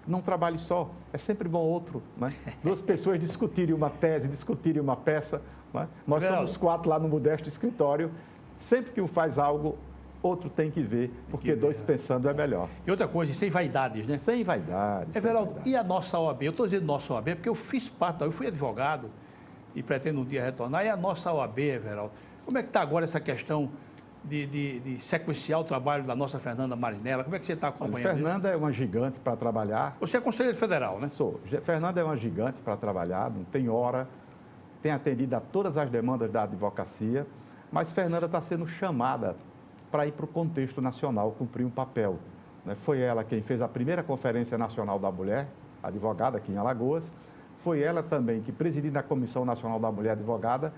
não trabalhe só. É sempre bom outro, né? Duas pessoas discutirem uma tese, discutirem uma peça, né? Nós somos 4 lá no modesto escritório. Sempre que um faz algo, outro tem que ver, porque dois pensando é melhor. E outra coisa, sem vaidades, né? Sem vaidades. Everaldo, e a nossa OAB? Eu estou dizendo nossa OAB porque eu fiz parte, eu fui advogado e pretendo um dia retornar. E a nossa OAB, Everaldo? Como é que está agora essa questão de sequenciar o trabalho da nossa Fernanda Marinella? Como é que você está acompanhando isso? Fernanda é uma gigante para trabalhar. Você é conselheiro federal, né? Sou. Fernanda é uma gigante para trabalhar, não tem hora, tem atendido a todas as demandas da advocacia, mas Fernanda está sendo chamada para ir para o contexto nacional, cumprir um papel, né? Foi ela quem fez a primeira Conferência Nacional da Mulher, advogada aqui em Alagoas. Foi ela também que, presidindo a Comissão Nacional da Mulher Advogada,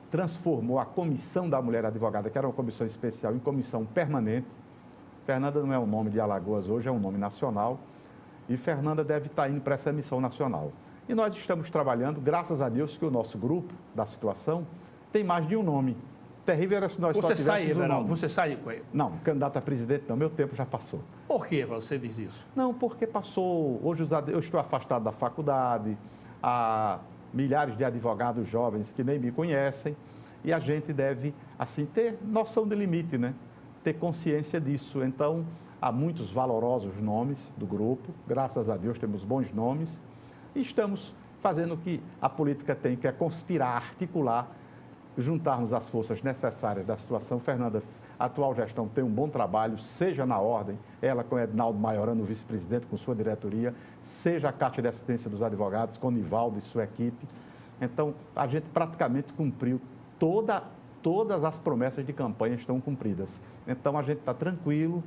transformou a Comissão da Mulher Advogada, que era uma comissão especial, em comissão permanente. Fernanda não é um nome de Alagoas hoje, é um nome nacional. E Fernanda deve estar indo para essa missão nacional. E nós estamos trabalhando, graças a Deus, que o nosso grupo da situação tem mais de um nome. Terrível era se nós só tivéssemos um nome. Você sai com ele? Não, candidato a presidente não, meu tempo já passou. Por que você diz isso? Não, porque passou. Hoje eu estou afastado da faculdade, há milhares de advogados jovens que nem me conhecem, e a gente deve, assim, ter noção de limite, né? Ter consciência disso. Então, há muitos valorosos nomes do grupo, graças a Deus temos bons nomes, e estamos fazendo o que a política tem, que é conspirar, articular, juntarmos as forças necessárias da situação. Fernanda, a atual gestão tem um bom trabalho, seja na ordem, ela com Ednaldo Maiorano, o vice-presidente, com sua diretoria, seja a Caixa de Assistência dos Advogados, com Nivaldo e sua equipe. Então, a gente praticamente cumpriu todas as promessas de campanha estão cumpridas. Então, a gente está tranquilo,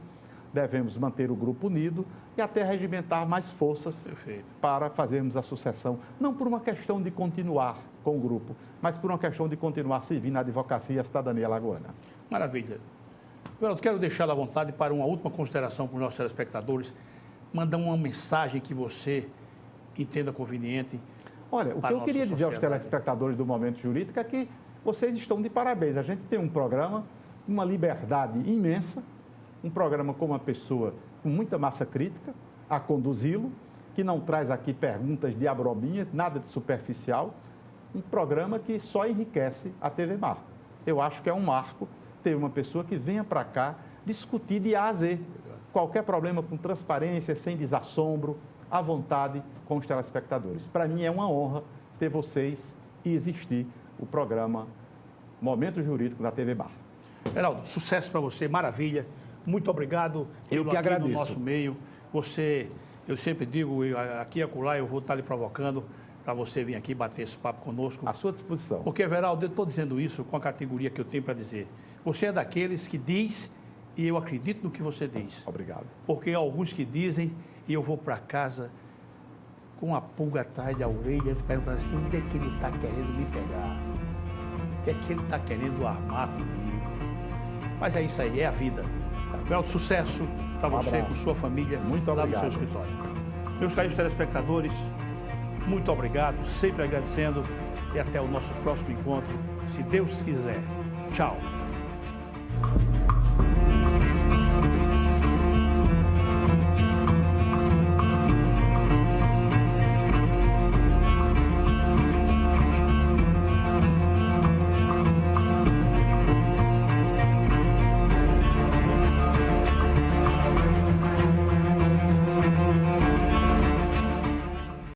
devemos manter o grupo unido e até regimentar mais forças para fazermos a sucessão, não por uma questão de continuar com o grupo, mas por uma questão de continuar servindo a advocacia e a cidadania alagoana. Maravilha. Eu quero deixar à vontade para uma última consideração para os nossos telespectadores, mandar uma mensagem que você entenda conveniente Olha, o que eu queria dizer aos telespectadores do Momento Jurídico é que vocês estão de parabéns. A gente tem um programa, uma liberdade imensa, um programa com uma pessoa com muita massa crítica a conduzi-lo, que não traz aqui perguntas de abrobinha, nada de superficial, um programa que só enriquece a TV Mar. Eu acho que é um marco ter uma pessoa que venha para cá discutir de A a Z. Qualquer problema com transparência, sem desassombro, à vontade com os telespectadores. Para mim é uma honra ter vocês e existir o programa Momento Jurídico da TV Bar. Geraldo, sucesso para você, maravilha. Muito obrigado. Eu que agradeço. No nosso meio. Você, eu sempre digo, aqui e acolá eu vou estar lhe provocando para você vir aqui bater esse papo conosco. À sua disposição. Porque, Everaldo, eu estou dizendo isso com a categoria que eu tenho para dizer. Você é daqueles que diz e eu acredito no que você diz. Obrigado. Porque há alguns que dizem e eu vou para casa com a pulga atrás da orelha, perguntando assim, onde é que ele está querendo me pegar? O que é que ele está querendo armar comigo? Mas é isso aí, é a vida. Everaldo, sucesso para você, com sua família, muito lá obrigado. no seu escritório. Meus caros telespectadores, muito obrigado, sempre agradecendo e até o nosso próximo encontro, se Deus quiser. Tchau.